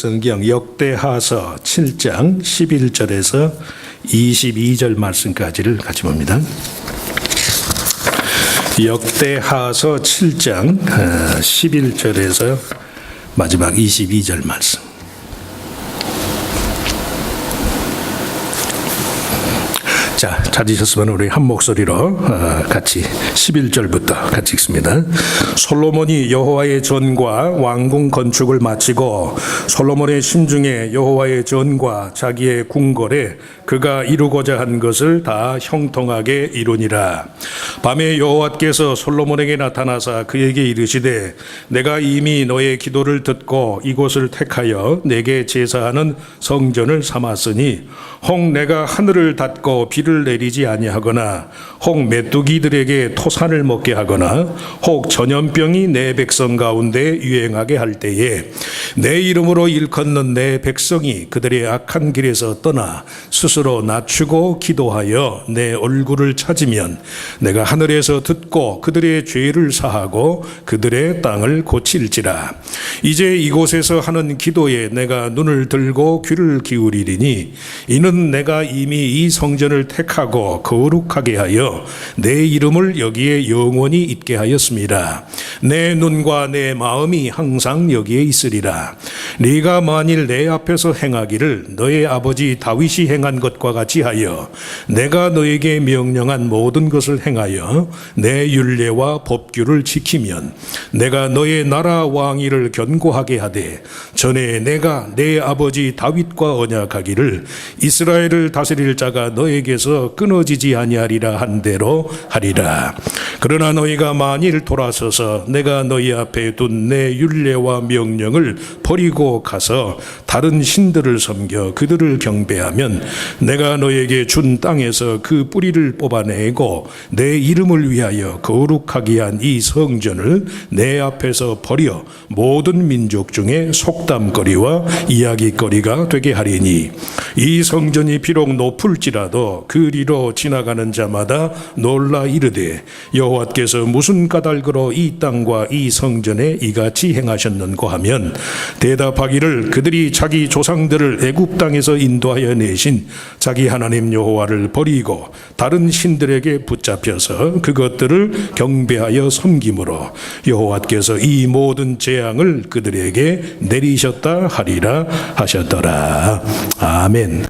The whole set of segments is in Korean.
성경 역대하서 7장 11절에서 22절 말씀까지를 같이 봅니다. 역대하서 7장 11절에서 마지막 22절 말씀. 자, 찾으셨으면 우리 한 목소리로 같이 11절부터 같이 읽습니다. 솔로몬이 여호와의 전과 왕궁 건축을 마치고 솔로몬의 심중에 여호와의 전과 자기의 궁궐에 그가 이루고자 한 것을 다 형통하게 이루니라. 밤에 여호와께서 솔로몬에게 나타나사 그에게 이르시되 내가 이미 너의 기도를 듣고 이곳을 택하여 내게 제사하는 성전을 삼았으니 혹 내가 하늘을 닫고 비를 내리지 아니하거나 혹 메뚜기들에게 토산을 먹게 하거나 혹 전염병이 내 백성 가운데 유행하게 할 때에 내 이름으로 일컫는 내 백성이 그들의 악한 길에서 떠나 스스로 낮추고 기도하여 내 얼굴을 찾으면 내가 하늘에서 듣고 그들의 죄를 사하고 그들의 땅을 고칠지라. 이제 이곳에서 하는 기도에 내가 눈을 들고 귀를 기울이리니 이는 내가 이미 이 성전을 택하고 거룩하게 하여 내 이름을 여기에 영원히 있게 하였습니다. 내 눈과 내 마음이 항상 여기에 있으리라. 네가 만일 내 앞에서 행하기를 너의 아버지 다윗이 행한 것과 같이 하여 내가 너에게 명령한 모든 것을 행하여 내 율례와 법규를 지키면 내가 너의 나라 왕위를 견고하게 하되 전에 내가 내 아버지 다윗과 언약하기를 이스라엘을 다스릴 자가 너에게서 끊어지지 아니하리라 한 대로 하리라. 그러나 너희가 만일 돌아서서 내가 너희 앞에 둔 내 율례와 명령을 버리고 가서 다른 신들을 섬겨 그들을 경배하면 내가 너에게 준 땅에서 그 뿌리를 뽑아내고 내 이름을 위하여 거룩하게 한 이 성전을 내 앞에서 버려 모든 민족 중에 속담거리와 이야기거리가 되게 하리니 이 성전이 비록 높을지라도 그리로 지나가는 자마다 놀라 이르되 여호와께서 무슨 까닭으로 이 땅과 이 성전에 이같이 행하셨는고 하면 대답하기를 그들이 자기 조상들을 애굽 땅에서 인도하여 내신 자기 하나님 여호와를 버리고 다른 신들에게 붙잡혀서 그것들을 경배하여 섬김으로 여호와께서 이 모든 재앙을 그들에게 내리셨다 하리라 하셨더라. 아멘.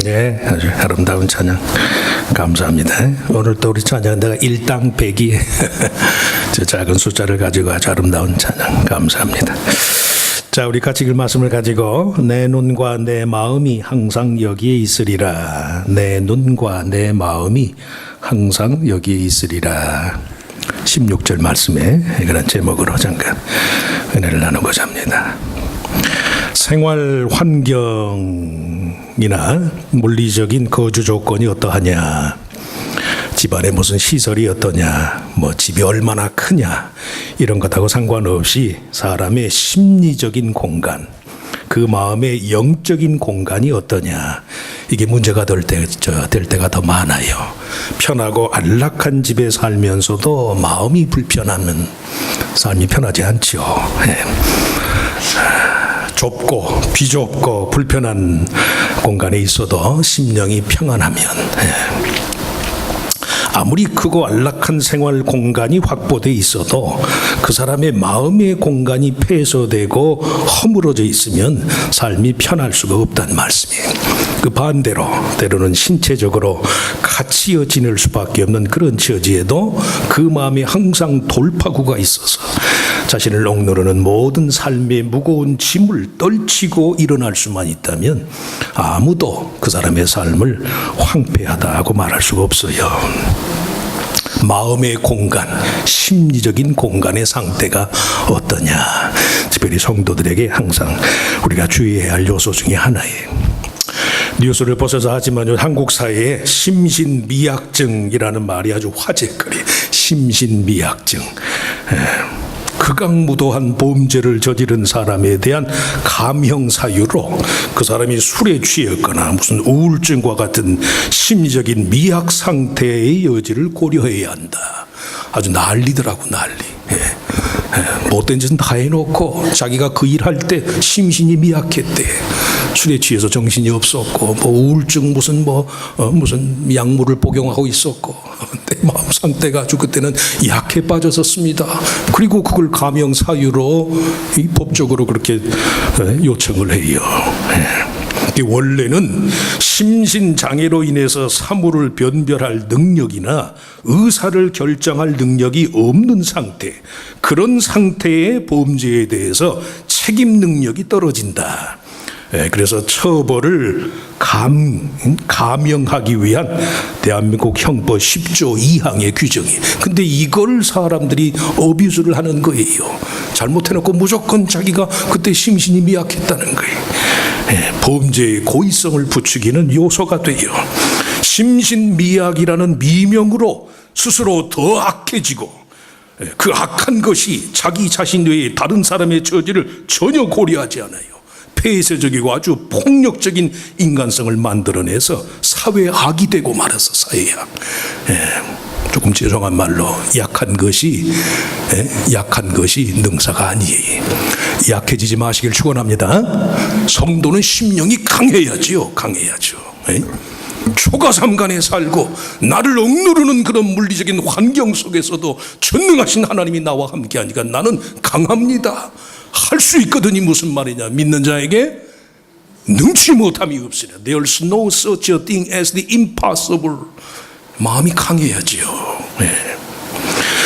네, 아주 아름다운 찬양 감사합니다. 오늘 또 우리 찬양대가 일당백이 저 작은 숫자를 가지고 아주 아름다운 찬양 감사합니다. 자, 우리 같이 읽을 말씀을 가지고 내 눈과 내 마음이 항상 여기에 있으리라. 내 눈과 내 마음이 항상 여기에 있으리라. 16절 말씀에 그런 제목으로 잠깐 은혜를 나누고자 합니다. 생활 환경이나 물리적인 거주 조건이 어떠하냐, 집안에 무슨 시설이 어떠냐, 뭐 집이 얼마나 크냐, 이런 것하고 상관없이 사람의 심리적인 공간, 그 마음의 영적인 공간이 어떠냐, 이게 문제가 될 때가 더 많아요. 편하고 안락한 집에 살면서도 마음이 불편하면 삶이 편하지 않죠. 좁고 비좁고 불편한 공간에 있어도 심령이 평안하면, 아무리 크고 안락한 생활 공간이 확보되어 있어도 그 사람의 마음의 공간이 폐소되고 허물어져 있으면 삶이 편할 수가 없다는 말씀이에요. 그 반대로 때로는 신체적으로 같이 지낼 수밖에 없는 그런 처지에도 그 마음에 항상 돌파구가 있어서 자신을 억누르는 모든 삶의 무거운 짐을 떨치고 일어날 수만 있다면 아무도 그 사람의 삶을 황폐하다고 말할 수가 없어요. 마음의 공간, 심리적인 공간의 상태가 어떠냐, 특별히 성도들에게 항상 우리가 주의해야 할 요소 중에 하나예요. 뉴스를 보셔서 하지만 한국 사회에 심신미약증이라는 말이 아주 화제거리. 심신미약증. 극악무도한 범죄를 저지른 사람에 대한 감형 사유로 그 사람이 술에 취했거나 무슨 우울증과 같은 심리적인 미약 상태의 여지를 고려해야 한다. 아주 난리더라고, 난리. 못된 짓은 다 해놓고 자기가 그 일 할 때 심신이 미약했대. 술에 취해서 정신이 없었고, 뭐 우울증 무슨 약물을 복용하고 있었고, 내 마음 상태가 아주 그때는 약해 빠졌었습니다. 그리고 그걸 감형 사유로 법적으로 그렇게 요청을 해요. 원래는 심신장애로 인해서 사물을 변별할 능력이나 의사를 결정할 능력이 없는 상태, 그런 상태의 범죄에 대해서 책임 능력이 떨어진다. 그래서 처벌을 감형하기 위한 대한민국 형법 10조 2항의 규정이. 근데 이걸 사람들이 어뷰즈를 하는 거예요. 잘못해놓고 무조건 자기가 그때 심신이 미약했다는 거예요. 범죄의 고의성을 부추기는 요소가 돼요. 심신미약이라는 미명으로 스스로 더 악해지고 그 악한 것이 자기 자신 외에 다른 사람의 처지를 전혀 고려하지 않아요. 폐쇄적이고 아주 폭력적인 인간성을 만들어내서 사회 악이 되고 말아서 사회악. 조금 죄송한 말로 약한 것이 능사가 아니에요. 약해지지 마시길 축원합니다. 성도는 심령이 강해야지요. 초가삼간에 살고 나를 억누르는 그런 물리적인 환경 속에서도 전능하신 하나님이 나와 함께하니까 나는 강합니다. 할 수 있거든이 무슨 말이냐. 믿는 자에게 능치 못함이 없으랴. There's no such a thing as the impossible. 마음이 강해야지요.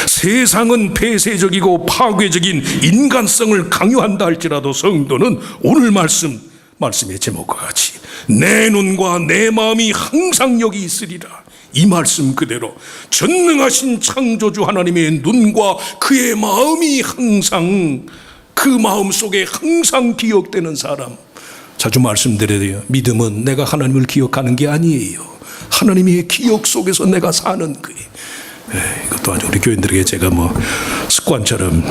세상은 폐쇄적이고 파괴적인 인간성을 강요한다 할지라도 성도는 오늘 말씀의 제목과 같이 내 눈과 내 마음이 항상 여기 있으리라. 이 말씀 그대로 전능하신 창조주 하나님의 눈과 그의 마음이 항상 그 마음 속에 항상 기억되는 사람. 자주 말씀드려요. 믿음은 내가 하나님을 기억하는 게 아니에요. 하나님의 기억 속에서 내가 사는 거예요. 이것도 아주 우리 교인들에게 제가 습관처럼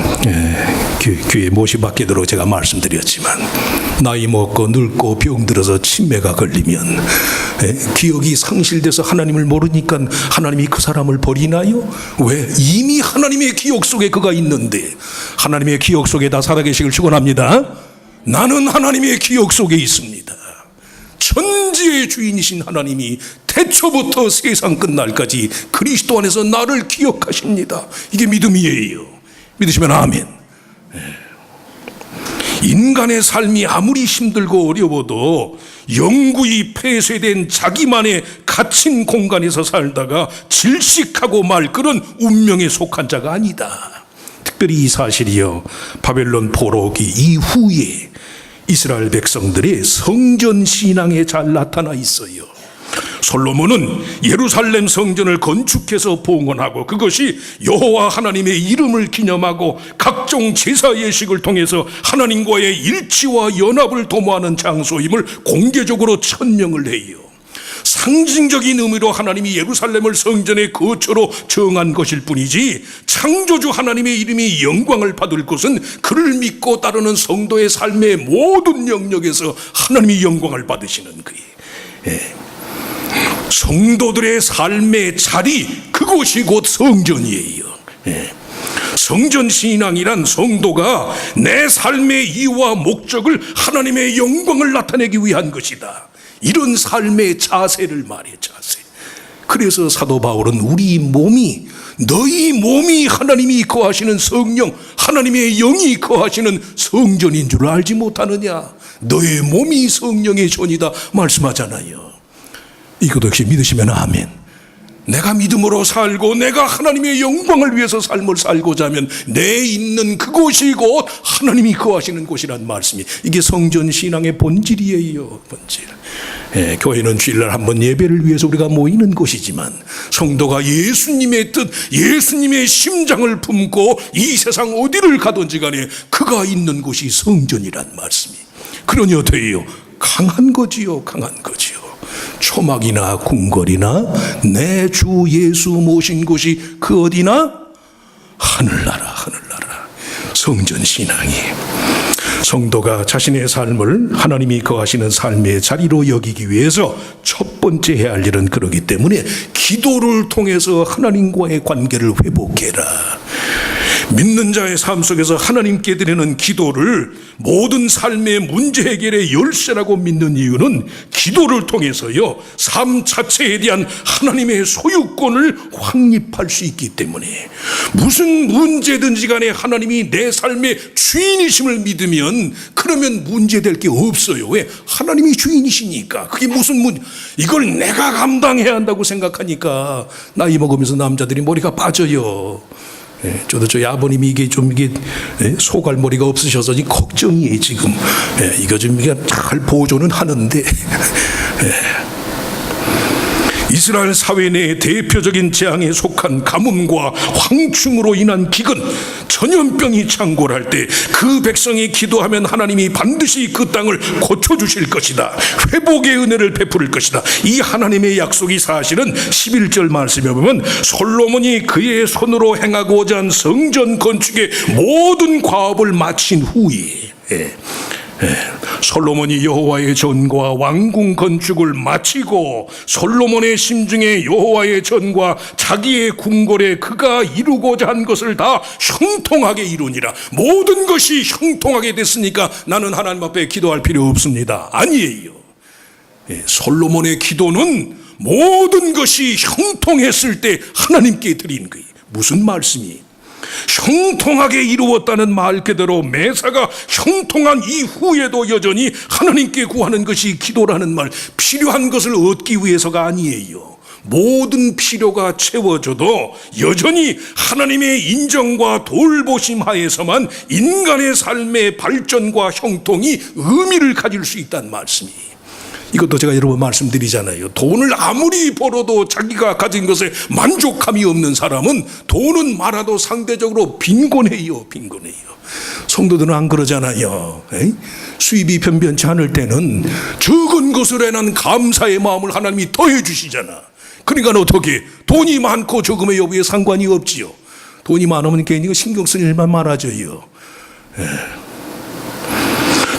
교회 모시받게도록 제가 말씀드렸지만 나이 먹고 늙고 병들어서 치매가 걸리면 기억이 상실돼서 하나님을 모르니까 하나님이 그 사람을 버리나요? 왜? 이미 하나님의 기억 속에 그가 있는데 하나님의 기억 속에 다 살아계시길 축원합니다. 나는 하나님의 기억 속에 있습니다. 천지의 주인이신 하나님이 태초부터 세상 끝날까지 그리스도 안에서 나를 기억하십니다. 이게 믿음이에요. 믿으시면 아멘. 인간의 삶이 아무리 힘들고 어려워도 영구히 폐쇄된 자기만의 갇힌 공간에서 살다가 질식하고 말 그런 운명에 속한 자가 아니다. 특별히 이 사실이요, 바벨론 포로기 이후에 이스라엘 백성들의 성전 신앙에 잘 나타나 있어요. 솔로몬은 예루살렘 성전을 건축해서 봉헌하고 그것이 여호와 하나님의 이름을 기념하고 각종 제사 예식을 통해서 하나님과의 일치와 연합을 도모하는 장소임을 공개적으로 천명을 해요. 상징적인 의미로 하나님이 예루살렘을 성전의 거처로 정한 것일 뿐이지 창조주 하나님의 이름이 영광을 받을 것은 그를 믿고 따르는 성도의 삶의 모든 영역에서 하나님이 영광을 받으시는 거예요. 성도들의 삶의 자리, 그곳이 곧 성전이에요. 성전 신앙이란 성도가 내 삶의 이유와 목적을 하나님의 영광을 나타내기 위한 것이다. 이런 삶의 자세를 말해, 자세. 그래서 사도 바울은 우리 몸이, 너희 몸이 하나님이 거하시는 성령, 하나님의 영이 거하시는 성전인 줄 알지 못하느냐. 너의 몸이 성령의 전이다 말씀하잖아요. 이것 역시 믿으시면 아멘. 내가 믿음으로 살고 내가 하나님의 영광을 위해서 삶을 살고자 하면 내 있는 그곳이 곧 하나님이 거하시는 곳이란 말씀이, 이게 성전 신앙의 본질이에요. 본질. 교회는 주일날 한번 예배를 위해서 우리가 모이는 곳이지만 성도가 예수님의 뜻, 예수님의 심장을 품고 이 세상 어디를 가든지 간에 그가 있는 곳이 성전이란 말씀이. 그러니 어때요? 강한 거지요. 강한 거지요. 초막이나 궁궐이나 내 주 예수 모신 곳이 그 어디나? 하늘나라, 하늘나라. 성전 신앙이 성도가 자신의 삶을 하나님이 거하시는 삶의 자리로 여기기 위해서 첫 번째 해야 할 일은 그러기 때문에 기도를 통해서 하나님과의 관계를 회복해라. 믿는 자의 삶 속에서 하나님께 드리는 기도를 모든 삶의 문제 해결의 열쇠라고 믿는 이유는 기도를 통해서요, 삶 자체에 대한 하나님의 소유권을 확립할 수 있기 때문에 무슨 문제든지 간에 하나님이 내 삶의 주인이심을 믿으면 그러면 문제될 게 없어요. 왜? 하나님이 주인이시니까. 그게 무슨 이걸 내가 감당해야 한다고 생각하니까 나이 먹으면서 남자들이 머리가 빠져요. 저도 저희 아버님이 이게 소갈머리가 없으셔서 걱정이에요 지금. 이거 좀 잘 보존은 하는데 이스라엘 사회 내 대표적인 재앙에 속한 가뭄과 황충으로 인한 기근, 전염병이 창궐할 때 그 백성이 기도하면 하나님이 반드시 그 땅을 고쳐주실 것이다, 회복의 은혜를 베풀 것이다. 이 하나님의 약속이 사실은 11절 말씀에 보면 솔로몬이 그의 손으로 행하고자 한 성전 건축의 모든 과업을 마친 후에 솔로몬이 여호와의 전과 왕궁 건축을 마치고 솔로몬의 심중에 여호와의 전과 자기의 궁궐에 그가 이루고자 한 것을 다 형통하게 이루니라. 모든 것이 형통하게 됐으니까 나는 하나님 앞에 기도할 필요 없습니다. 아니에요. 솔로몬의 기도는 모든 것이 형통했을 때 하나님께 드린 거예요. 무슨 말씀이? 형통하게 이루었다는 말 그대로 매사가 형통한 이후에도 여전히 하나님께 구하는 것이 기도라는 말, 필요한 것을 얻기 위해서가 아니에요. 모든 필요가 채워져도 여전히 하나님의 인정과 돌보심 하에서만 인간의 삶의 발전과 형통이 의미를 가질 수 있다는 말씀이에요. 이것도 제가 여러 번 말씀드리잖아요. 돈을 아무리 벌어도 자기가 가진 것에 만족함이 없는 사람은 돈은 많아도 상대적으로 빈곤해요. 성도들은 안 그러잖아요. 수입이 변변치 않을 때는 적은 것을 해난 감사의 마음을 하나님이 더해 주시잖아. 그러니까 어떻게? 돈이 많고 적음의 여부에 상관이 없지요. 돈이 많으면 괜히 신경 쓸 일만 많아져요.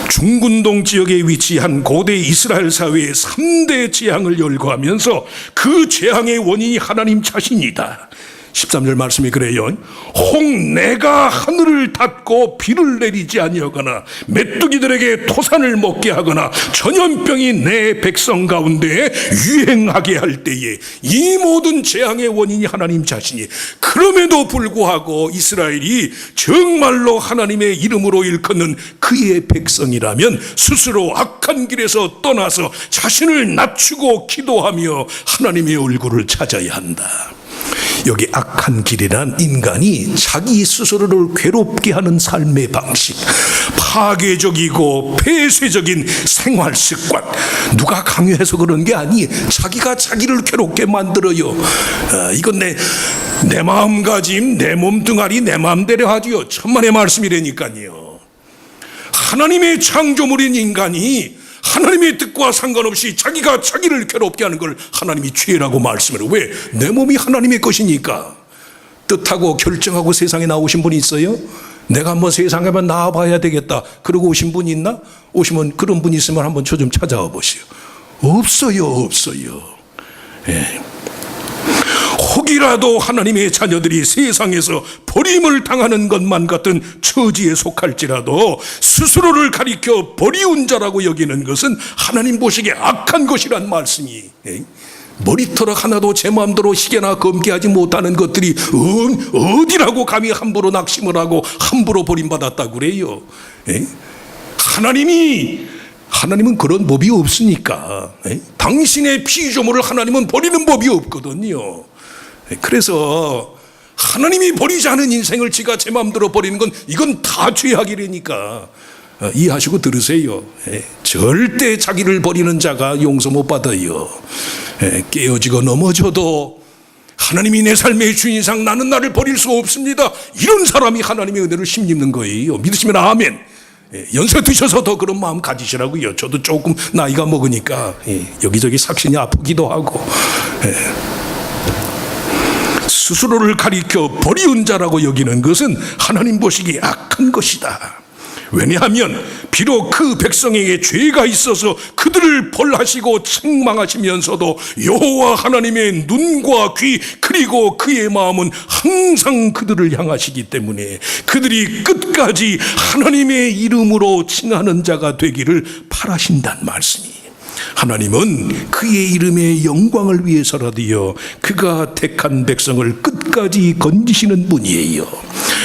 중군동 지역에 위치한 고대 이스라엘 사회의 3대 재앙을 열거하면서 그 재앙의 원인이 하나님 자신이다. 13절 말씀이 그래요. 혹 내가 하늘을 닫고 비를 내리지 아니하거나 메뚜기들에게 토산을 먹게 하거나 전염병이 내 백성 가운데 유행하게 할 때에 이 모든 재앙의 원인이 하나님 자신이. 그럼에도 불구하고 이스라엘이 정말로 하나님의 이름으로 일컫는 그의 백성이라면 스스로 악한 길에서 떠나서 자신을 낮추고 기도하며 하나님의 얼굴을 찾아야 한다. 여기 악한 길이란 인간이 자기 스스로를 괴롭게 하는 삶의 방식, 파괴적이고 폐쇄적인 생활 습관, 누가 강요해서 그런 게 아니에요. 자기가 자기를 괴롭게 만들어요. 이건 내 마음가짐, 내 몸뚱아리, 내 마음대로 하지요. 천만의 말씀이라니까요. 하나님의 창조물인 인간이 하나님의 뜻과 상관없이 자기가 자기를 괴롭게 하는 걸 하나님이 죄라고 말씀을 해요. 왜? 내 몸이 하나님의 것이니까. 뜻하고 결정하고 세상에 나오신 분이 있어요? 내가 한번 세상에만 나와봐야 되겠다 그러고 오신 분이 있나? 오시면 그런 분이 있으면 한번 저 좀 찾아와 보시오. 없어요. 혹이라도 하나님의 자녀들이 세상에서 버림을 당하는 것만 같은 처지에 속할지라도 스스로를 가리켜 버리운 자라고 여기는 것은 하나님 보시기에 악한 것이란 말씀이. 머리털 하나도 제 마음대로 시계나 검게하지 못하는 것들이 어디라고 감히 함부로 낙심을 하고 함부로 버림받았다고 그래요. 하나님은 그런 법이 없으니까. 당신의 피조물을 하나님은 버리는 법이 없거든요. 그래서 하나님이 버리지 않은 인생을 지가 제 마음대로 버리는 건 이건 다 죄악이라니까. 이해하시고 들으세요. 절대 자기를 버리는 자가 용서 못 받아요. 깨어지고 넘어져도 하나님이 내 삶의 주인상 나는 나를 버릴 수 없습니다. 이런 사람이 하나님의 은혜를 힘입는 거예요. 믿으시면 아멘. 연세 드셔서 더 그런 마음 가지시라고요. 저도 조금 나이가 먹으니까 여기저기 삭신이 아프기도 하고. 스스로를 가리켜 버리운 자라고 여기는 것은 하나님 보시기에 악한 것이다. 왜냐하면 비록 그 백성에게 죄가 있어서 그들을 벌하시고 책망하시면서도 여호와 하나님의 눈과 귀 그리고 그의 마음은 항상 그들을 향하시기 때문에 그들이 끝까지 하나님의 이름으로 칭하는 자가 되기를 바라신다는 말씀이에요. 하나님은 그의 이름의 영광을 위해서라도요 그가 택한 백성을 끝까지 건지시는 분이에요.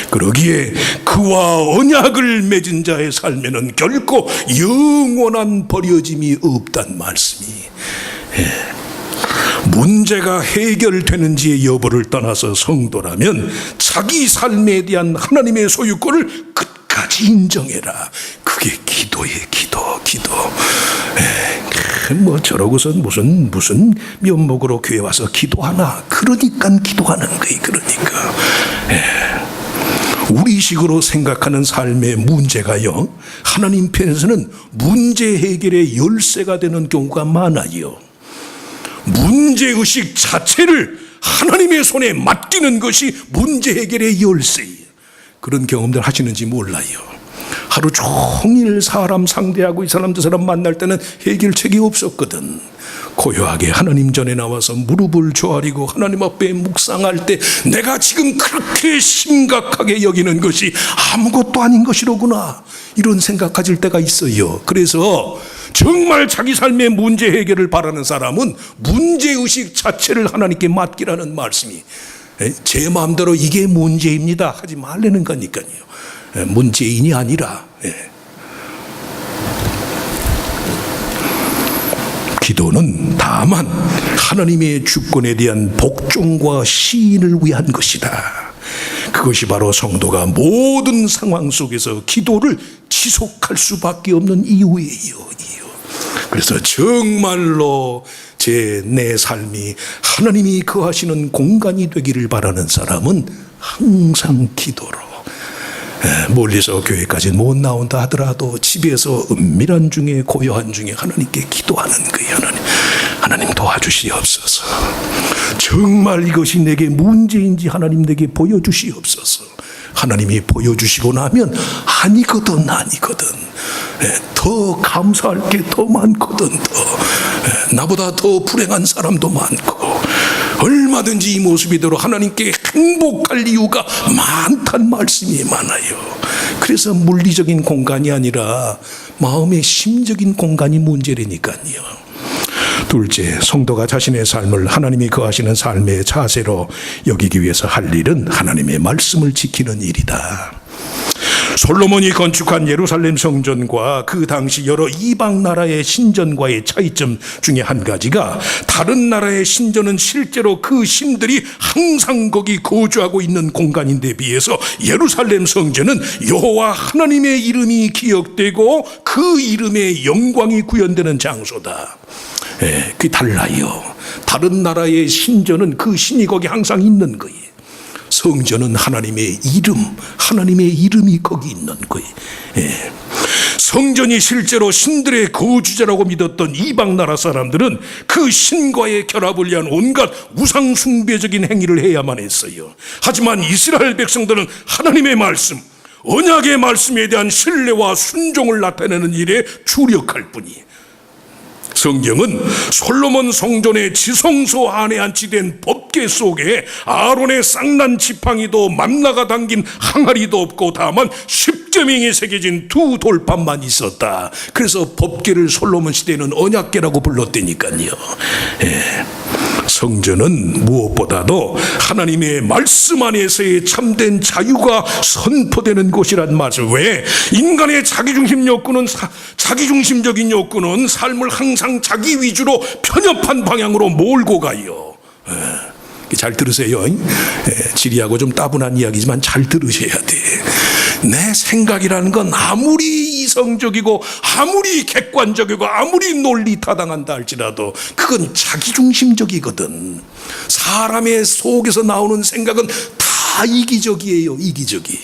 그러기에 그와 언약을 맺은 자의 삶에는 결코 영원한 버려짐이 없단 말씀이. 문제가 해결되는지의 여부를 떠나서 성도라면 자기 삶에 대한 하나님의 소유권을 끝까지 인정해라. 그게 기도예요. 기도. 뭐 저러고선 무슨 면목으로 교회 와서 기도하나. 그러니까 기도하는 거예요. 그러니까 우리식으로 생각하는 삶의 문제가요, 하나님 편에서는 문제 해결의 열쇠가 되는 경우가 많아요. 문제의식 자체를 하나님의 손에 맡기는 것이 문제 해결의 열쇠예요. 그런 경험들 하시는지 몰라요. 하루 종일 사람 상대하고 이 사람 저 사람 만날 때는 해결책이 없었거든. 고요하게 하나님 전에 나와서 무릎을 조아리고 하나님 앞에 묵상할 때 내가 지금 그렇게 심각하게 여기는 것이 아무것도 아닌 것이로구나, 이런 생각 가질 때가 있어요. 그래서 정말 자기 삶의 문제 해결을 바라는 사람은 문제의식 자체를 하나님께 맡기라는 말씀이, 제 마음대로 이게 문제입니다 하지 말라는 거니까요. 문제인이 아니라 기도는 다만 하나님의 주권에 대한 복종과 시인을 위한 것이다. 그것이 바로 성도가 모든 상황 속에서 기도를 지속할 수밖에 없는 이유예요. 그래서 정말로 내 삶이 하나님이 거하시는 공간이 되기를 바라는 사람은 항상 기도로, 멀리서 교회까지 못 나온다 하더라도 집에서 은밀한 중에 고요한 중에 하나님께 기도하는 거예요. 하나님 도와주시옵소서. 정말 이것이 내게 문제인지 하나님 내게 보여주시옵소서. 하나님이 보여주시고 나면 아니거든 더 감사할 게 더 많거든. 나보다 더 불행한 사람도 많고 얼마든지 이 모습이대로 하나님께 행복할 이유가 많다는 말씀이 많아요. 그래서 물리적인 공간이 아니라 마음의 심적인 공간이 문제라니까요. 둘째, 성도가 자신의 삶을 하나님이 거하시는 삶의 자세로 여기기 위해서 할 일은 하나님의 말씀을 지키는 일이다. 솔로몬이 건축한 예루살렘 성전과 그 당시 여러 이방 나라의 신전과의 차이점 중에 한 가지가, 다른 나라의 신전은 실제로 그 신들이 항상 거기 거주하고 있는 공간인데 비해서 예루살렘 성전은 여호와 하나님의 이름이 기억되고 그 이름의 영광이 구현되는 장소다. 그게 달라요. 다른 나라의 신전은 그 신이 거기 항상 있는 거예요. 성전은 하나님의 이름이 거기 있는 거예요. 성전이 실제로 신들의 거주자라고 믿었던 이방 나라 사람들은 그 신과의 결합을 위한 온갖 우상 숭배적인 행위를 해야만 했어요. 하지만 이스라엘 백성들은 하나님의 말씀, 언약의 말씀에 대한 신뢰와 순종을 나타내는 일에 주력할 뿐이에요. 성경은 솔로몬 성전의 지성소 안에 안치된 법궤 속에 아론의 쌍난 지팡이도 만나가 담긴 항아리도 없고 다만 십계명이 새겨진 두 돌판만 있었다. 그래서 법궤를 솔로몬 시대에는 언약궤라고 불렀다니까요. 성전은 무엇보다도 하나님의 말씀 안에서의 참된 자유가 선포되는 곳이란 말씀. 왜? 인간의 자기중심적인 욕구는 삶을 항상 자기 위주로 편협한 방향으로 몰고 가요. 잘 들으세요. 지리하고 좀 따분한 이야기지만 잘 들으셔야 돼. 내 생각이라는 건 아무리 이성적이고 아무리 객관적이고 아무리 논리 타당한다 할지라도 그건 자기중심적이거든. 사람의 속에서 나오는 생각은 다 이기적이에요. 이기적이.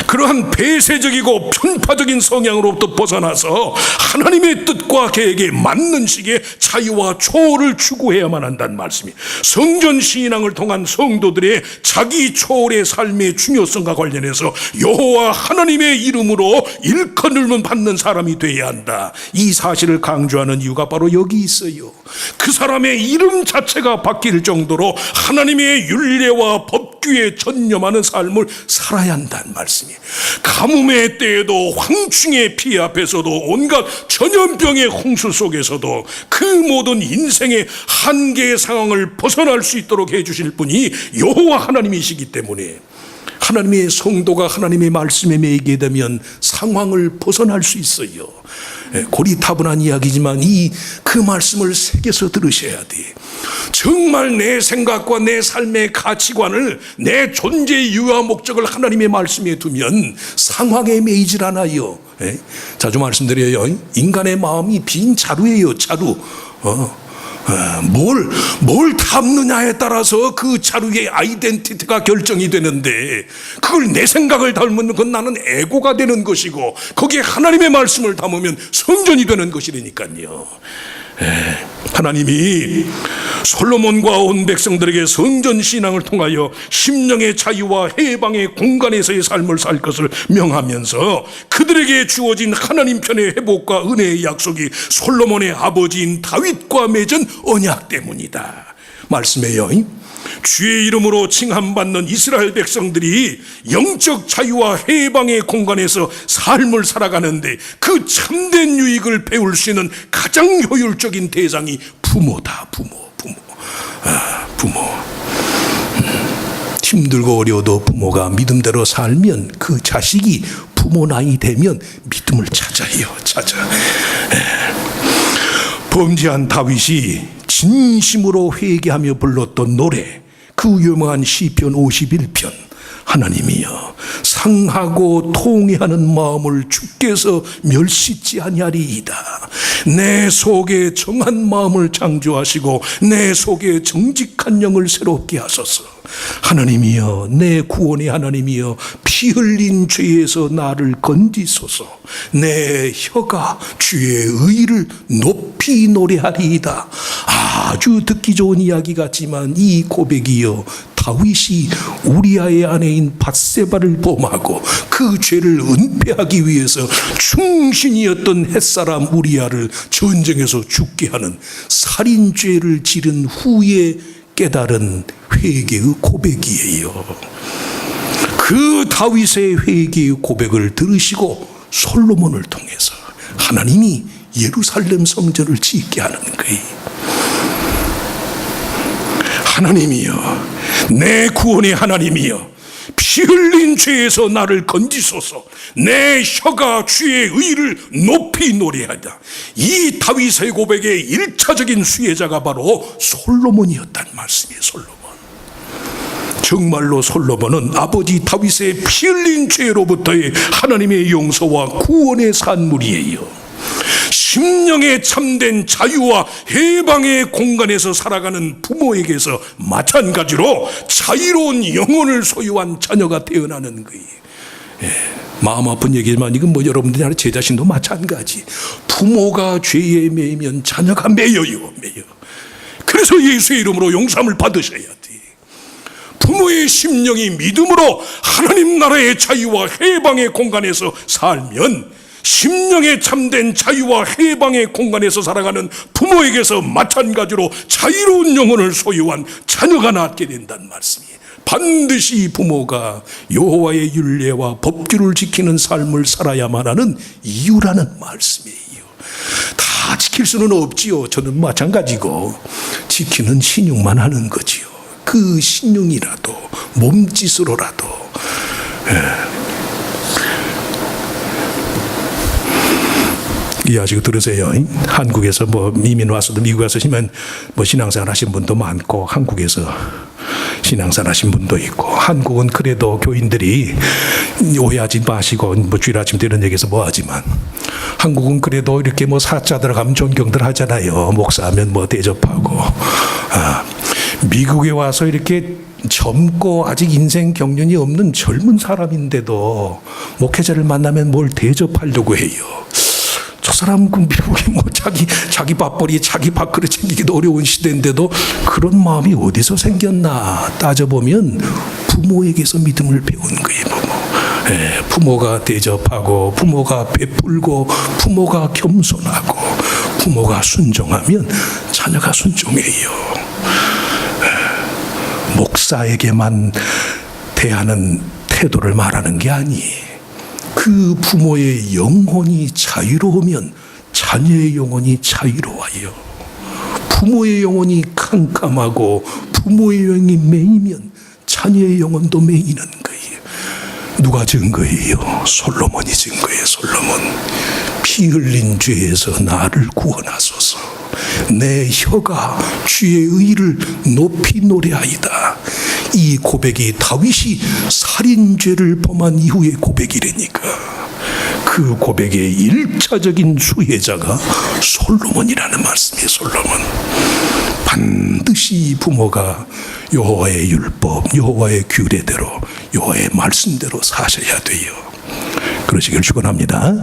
그러한 폐쇄적이고 편파적인 성향으로부터 벗어나서 하나님의 뜻과 계획에 맞는 식의 자유와 초월을 추구해야만 한다는 말씀이, 성전 신앙을 통한 성도들의 자기 초월의 삶의 중요성과 관련해서 여호와 하나님의 이름으로 일컬음을 받는 사람이 되어야 한다. 이 사실을 강조하는 이유가 바로 여기 있어요. 그 사람의 이름 자체가 바뀔 정도로 하나님의 율례와 법규에 전념하는 삶을 살아야 한다는 말씀이에요. 가뭄의 때에도 황충의 피 앞에서도 온갖 전염병의 홍수 속에서도 그 모든 인생의 한계의 상황을 벗어날 수 있도록 해주실 분이 여호와 하나님이시기 때문에 하나님의 성도가 하나님의 말씀에 매이게 되면 상황을 벗어날 수 있어요. 고리타분한 이야기지만 그 말씀을 새겨서 들으셔야 돼. 정말 내 생각과 내 삶의 가치관을, 내 존재의 이유와 목적을 하나님의 말씀에 두면 상황에 매이질 않아요. 자주 말씀드려요. 인간의 마음이 빈 자루예요. 자루. 뭘 담느냐에 따라서 그 자루의 아이덴티티가 결정이 되는데, 그걸 내 생각을 담으면 그건 나는 에고가 되는 것이고, 거기에 하나님의 말씀을 담으면 성전이 되는 것이라니까요. 하나님이 솔로몬과 온 백성들에게 성전 신앙을 통하여 심령의 자유와 해방의 공간에서의 삶을 살 것을 명하면서 그들에게 주어진 하나님 편의 회복과 은혜의 약속이 솔로몬의 아버지인 다윗과 맺은 언약 때문이다 말씀해요. 주의 이름으로 칭함받는 이스라엘 백성들이 영적 자유와 해방의 공간에서 삶을 살아가는데 그 참된 유익을 배울 수 있는 가장 효율적인 대상이 부모다. 부모. 힘들고 어려워도 부모가 믿음대로 살면 그 자식이 부모 나이 되면 믿음을 찾아요. 범죄한 다윗이 진심으로 회개하며 불렀던 노래, 그 유명한 시편 51편. 하나님이여, 상하고 통회하는 마음을 주께서 멸시치 아니하리이다. 내 속에 정한 마음을 창조하시고 내 속에 정직한 영을 새롭게 하소서. 하나님이여, 내 구원의 하나님이여, 피 흘린 죄에서 나를 건지소서. 내 혀가 주의 의를 높이 노래하리이다. 아주 듣기 좋은 이야기 같지만 이 고백이여, 다윗이 우리아의 아내인 밧세바를 범하고 그 죄를 은폐하기 위해서 충신이었던 햇사람 우리아를 전쟁에서 죽게 하는 살인죄를 지른 후에 깨달은 회개의 고백이에요. 그 다윗의 회개의 고백을 들으시고 솔로몬을 통해서 하나님이 예루살렘 성전을 짓게 하는 거예요. 하나님이여, 내 구원의 하나님이여, 피 흘린 죄에서 나를 건지소서. 내 혀가 주의 의를 높이 노래하다. 이 다윗의 고백의 1차적인 수혜자가 바로 솔로몬이었단 말씀이에요. 솔로몬. 정말로 솔로몬은 아버지 다윗의 피 흘린 죄로부터의 하나님의 용서와 구원의 산물이에요. 심령의 참된 자유와 해방의 공간에서 살아가는 부모에게서 마찬가지로 자유로운 영혼을 소유한 자녀가 태어나는 거예요. 마음 아픈 얘기지만 이건 여러분들이 제 자신도 마찬가지. 부모가 죄에 매이면 자녀가 매여요. 그래서 예수의 이름으로 용서함을 받으셔야 돼. 부모의 심령이 믿음으로 하나님 나라의 자유와 해방의 공간에서 살면 심령의 참된 자유와 해방의 공간에서 살아가는 부모에게서 마찬가지로 자유로운 영혼을 소유한 자녀가 낳게 된다는 말씀이에요. 반드시 부모가 여호와의 율례와 법규를 지키는 삶을 살아야만 하는 이유라는 말씀이에요. 다 지킬 수는 없지요. 저는 마찬가지고 지키는 신용만 하는 거지요. 그 신용이라도 몸짓으로라도. 이 아시고 들으세요. 한국에서 이민 와서도 미국 와서 신앙생활 하신 분도 많고, 한국에서 신앙생활 하신 분도 있고, 한국은 그래도 교인들이 오해하지 마시고, 주일 아침 때 이런 얘기해서 하지만, 한국은 그래도 이렇게 사자 들어가면 존경들 하잖아요. 목사하면 대접하고. 미국에 와서 이렇게 젊고 아직 인생 경륜이 없는 젊은 사람인데도 목회자를 만나면 뭘 대접하려고 해요. 저 사람 미국에 자기 밥벌이 자기 밥그릇 챙기기도 어려운 시대인데도 그런 마음이 어디서 생겼나 따져보면 부모에게서 믿음을 배운 거예요. 부모가 대접하고, 부모가 베풀고, 부모가 겸손하고, 부모가 순종하면 자녀가 순종해요. 목사에게만 대하는 태도를 말하는 게 아니에요. 그 부모의 영혼이 자유로우면 자녀의 영혼이 자유로워요. 부모의 영혼이 캄캄하고 부모의 영이 매이면 자녀의 영혼도 매이는 거예요. 누가 증거예요? 솔로몬이 증거예요. 솔로몬. 피 흘린 죄에서 나를 구원하소서. 내 혀가 주의 의를 높이 노래하이다. 이 고백이 다윗이 살인죄를 범한 이후의 고백이라니까. 그 고백의 일차적인 수혜자가 솔로몬이라는 말씀이에요. 솔로몬. 반드시 부모가 여호와의 율법, 여호와의 규례대로, 여호와의 말씀대로 사셔야 돼요. 그러시길 축원합니다.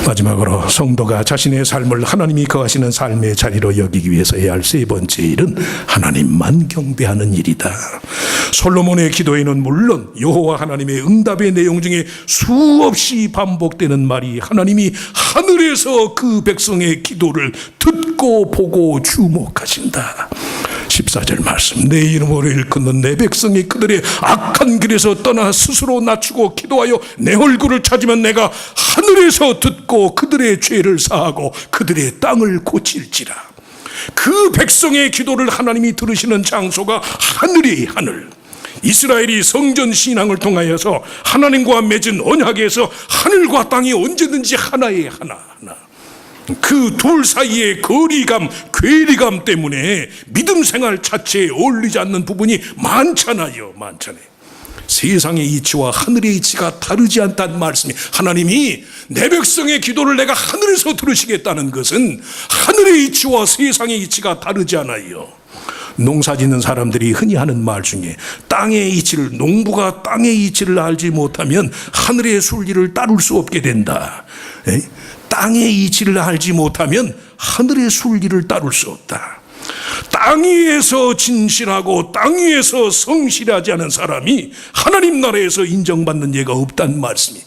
마지막으로 성도가 자신의 삶을 하나님이 거하시는 삶의 자리로 여기기 위해서 해야 할 세 번째 일은 하나님만 경배하는 일이다. 솔로몬의 기도에는 물론 여호와 하나님의 응답의 내용 중에 수없이 반복되는 말이 하나님이 하늘에서 그 백성의 기도를 듣고 보고 주목하신다. 14절 말씀. 내 이름으로 일컫는 내 백성이 그들의 악한 길에서 떠나 스스로 낮추고 기도하여 내 얼굴을 찾으면 내가 하늘에서 듣고 그들의 죄를 사하고 그들의 땅을 고칠지라. 그 백성의 기도를 하나님이 들으시는 장소가 하늘이에요. 하늘. 이스라엘이 성전 신앙을 통하여서 하나님과 맺은 언약에서 하늘과 땅이 언제든지 하나예요. 하나. 그 둘 사이의 거리감, 괴리감 때문에 믿음 생활 자체에 어울리지 않는 부분이 많잖아요. 세상의 이치와 하늘의 이치가 다르지 않다는 말씀이, 하나님이 내 백성의 기도를 내가 하늘에서 들으시겠다는 것은 하늘의 이치와 세상의 이치가 다르지 않아요. 농사 짓는 사람들이 흔히 하는 말 중에 땅의 이치를, 농부가 땅의 이치를 알지 못하면 하늘의 순리를 따를 수 없게 된다. 땅의 이치를 알지 못하면 하늘의 순리를 따를 수 없다. 땅 위에서 진실하고 땅 위에서 성실하지 않은 사람이 하나님 나라에서 인정받는 예가 없다는 말씀이,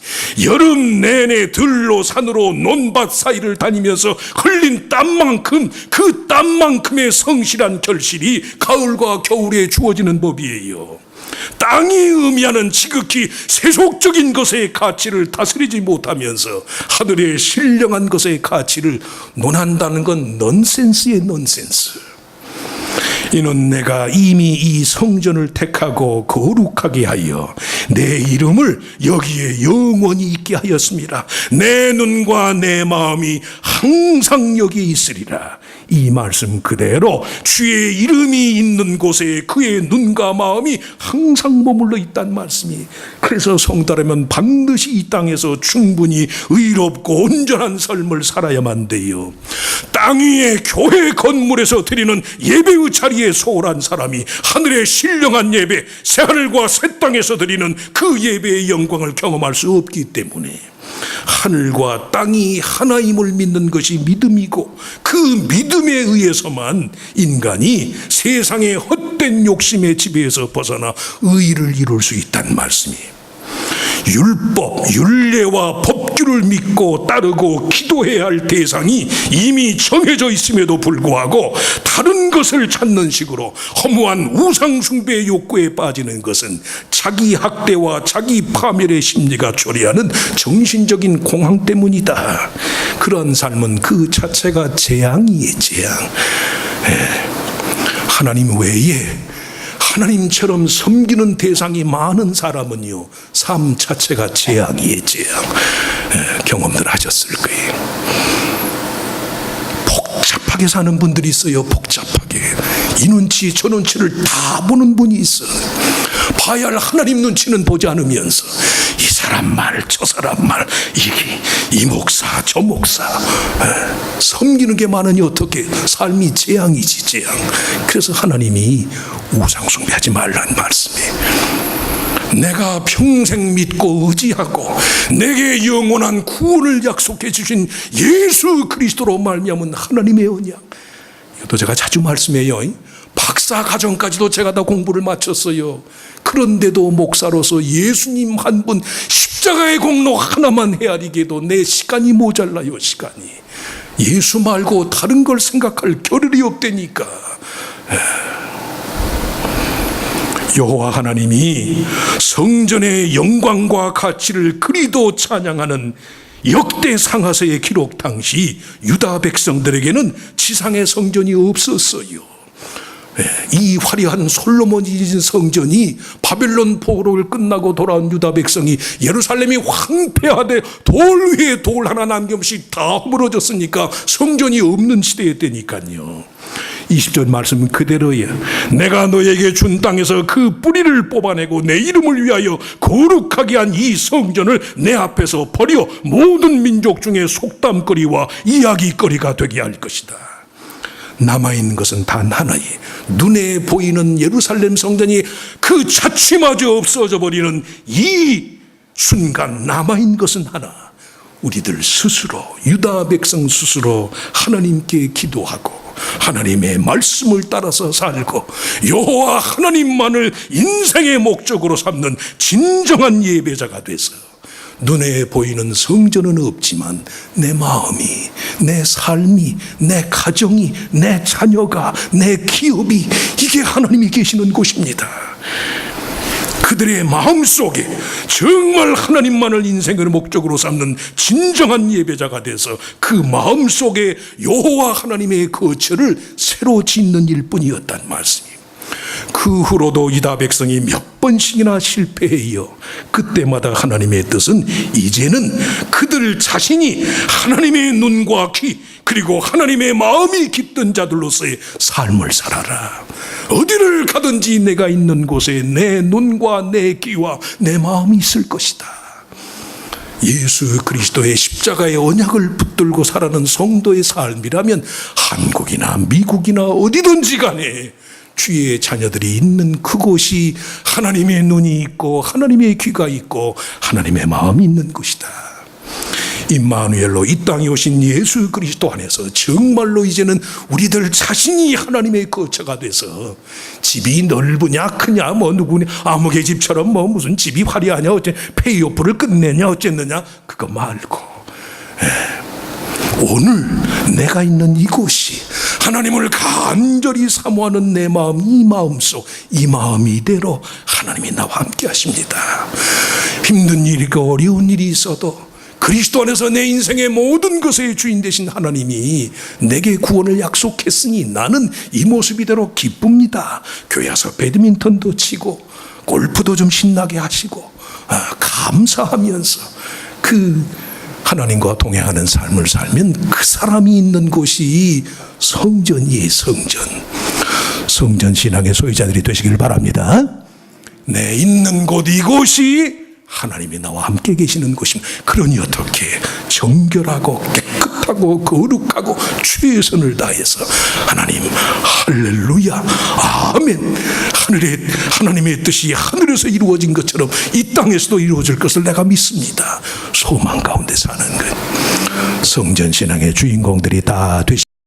여름 내내 들로 산으로 논밭 사이를 다니면서 흘린 땀만큼, 그 땀만큼의 성실한 결실이 가을과 겨울에 주어지는 법이에요. 땅이 의미하는 지극히 세속적인 것의 가치를 다스리지 못하면서 하늘의 신령한 것의 가치를 논한다는 건 넌센스의 넌센스. 이는 내가 이미 이 성전을 택하고 거룩하게 하여 내 이름을 여기에 영원히 있게 하였습니다. 내 눈과 내 마음이 항상 여기에 있으리라. 이 말씀 그대로 주의 이름이 있는 곳에 그의 눈과 마음이 항상 머물러 있다는 말씀이. 그래서 성도라면 반드시 이 땅에서 충분히 의롭고 온전한 삶을 살아야만 돼요. 땅 위에 교회 건물에서 드리는 예배의 자리에 소홀한 사람이 하늘의 신령한 예배, 새하늘과 새 땅에서 드리는 그 예배의 영광을 경험할 수 없기 때문에 하늘과 땅이 하나임을 믿는 것이 믿음이고, 그 믿음에 의해서만 인간이 세상의 헛된 욕심의 지배에서 벗어나 의를 이룰 수 있다는 말씀이에요. 율법, 율례와 법규를 믿고 따르고 기도해야 할 대상이 이미 정해져 있음에도 불구하고 다른 것을 찾는 식으로 허무한 우상숭배의 욕구에 빠지는 것은 자기 학대와 자기 파멸의 심리가 초래하는 정신적인 공황 때문이다. 그런 삶은 그 자체가 재앙이에요. 재앙. 하나님 외에 하나님처럼 섬기는 대상이 많은 사람은요, 삶 자체가 재앙이에요. 재앙. 경험들 하셨을 거예요. 복잡하게 사는 분들이 있어요. 복잡하게. 이 눈치 저 눈치를 다 보는 분이 있어요. 봐야 할 하나님 눈치는 보지 않으면서 이 사람 말 저 사람 말, 이 목사 저 목사 섬기는 게 많으니 어떻게, 삶이 재앙이지 재앙. 그래서 하나님이 우상숭배하지 말라는 말씀이에요. 내가 평생 믿고 의지하고 내게 영원한 구원을 약속해 주신 예수 그리스도로 말미암은 하나님의 언약. 이것도 제가 자주 말씀해요. 박사 과정까지도 제가 다 공부를 마쳤어요. 그런데도 목사로서 예수님 한 분 십자가의 공로 하나만 헤아리기에도 내 시간이 모자라요. 시간이. 예수 말고 다른 걸 생각할 겨를이 없다니까. 여호와 하나님이 성전의 영광과 가치를 그리도 찬양하는 역대 상하서의 기록 당시 유다 백성들에게는 지상의 성전이 없었어요. 이 화려한 솔로몬이 지은 성전이 바벨론 포로를 끝나고 돌아온 유다 백성이 예루살렘이 황폐하되 돌 위에 돌 하나 남김없이 다 허물어졌으니까 성전이 없는 시대였다니까요. 20절 말씀은 그대로예요. 내가 너에게 준 땅에서 그 뿌리를 뽑아내고 내 이름을 위하여 거룩하게 한 이 성전을 내 앞에서 버려 모든 민족 중에 속담거리와 이야기거리가 되게 할 것이다. 남아있는 것은 단 하나예요. 눈에 보이는 예루살렘 성전이 그 자취마저 없어져 버리는 이 순간 남아있는 것은 하나, 우리들 스스로, 유다 백성 스스로 하나님께 기도하고 하나님의 말씀을 따라서 살고 여호와 하나님만을 인생의 목적으로 삼는 진정한 예배자가 돼서 눈에 보이는 성전은 없지만 내 마음이, 내 삶이, 내 가정이, 내 자녀가, 내 기업이 이게 하나님이 계시는 곳입니다. 그들의 마음속에 정말 하나님만을 인생의 목적으로 삼는 진정한 예배자가 돼서 그 마음속에 여호와 하나님의 거처를 새로 짓는 일뿐이었단 말씀이에요. 그 후로도 유다 백성이 몇 번씩이나 실패해요. 그때마다 하나님의 뜻은 이제는 그들 자신이 하나님의 눈과 귀 그리고 하나님의 마음이 깊던 자들로서의 삶을 살아라. 어디를 가든지 내가 있는 곳에 내 눈과 내 귀와 내 마음이 있을 것이다. 예수 그리스도의 십자가의 언약을 붙들고 살아가는 성도의 삶이라면 한국이나 미국이나 어디든지 간에 주의 자녀들이 있는 그곳이 하나님의 눈이 있고 하나님의 귀가 있고 하나님의 마음이 있는 곳이다. 임마누엘로 이 땅에 오신 예수 그리스도 안에서 정말로 이제는 우리들 자신이 하나님의 거처가 돼서 집이 넓으냐 크냐 뭐 누구냐 아무개 집처럼 뭐 무슨 집이 화려하냐 어째 페이오프를 끝내냐 어쨌느냐 그거 말고 오늘 내가 있는 이곳이 하나님을 간절히 사모하는 내 마음, 이 마음속, 이 마음 이대로 하나님이 나와 함께 하십니다. 힘든 일이고 어려운 일이 있어도 그리스도 안에서 내 인생의 모든 것의 주인 되신 하나님이 내게 구원을 약속했으니 나는 이 모습이대로 기쁩니다. 교회 와서 배드민턴도 치고 골프도 좀 신나게 하시고 감사하면서 그 하나님과 동행하는 삶을 살면 그 사람이 있는 곳이 성전이에요. 성전 신앙의 소유자들이 되시길 바랍니다. 내 있는 곳 이곳이 하나님이 나와 함께 계시는 곳입니다. 그러니 어떻게 정결하고 깨끗하고 거룩하고 최선을 다해서 하나님 할렐루야 아멘 하나님의 뜻이 하늘에서 이루어진 것처럼 이 땅에서도 이루어질 것을 내가 믿습니다. 소망 가운데 사는 것 성전 신앙의 주인공들이 다 되시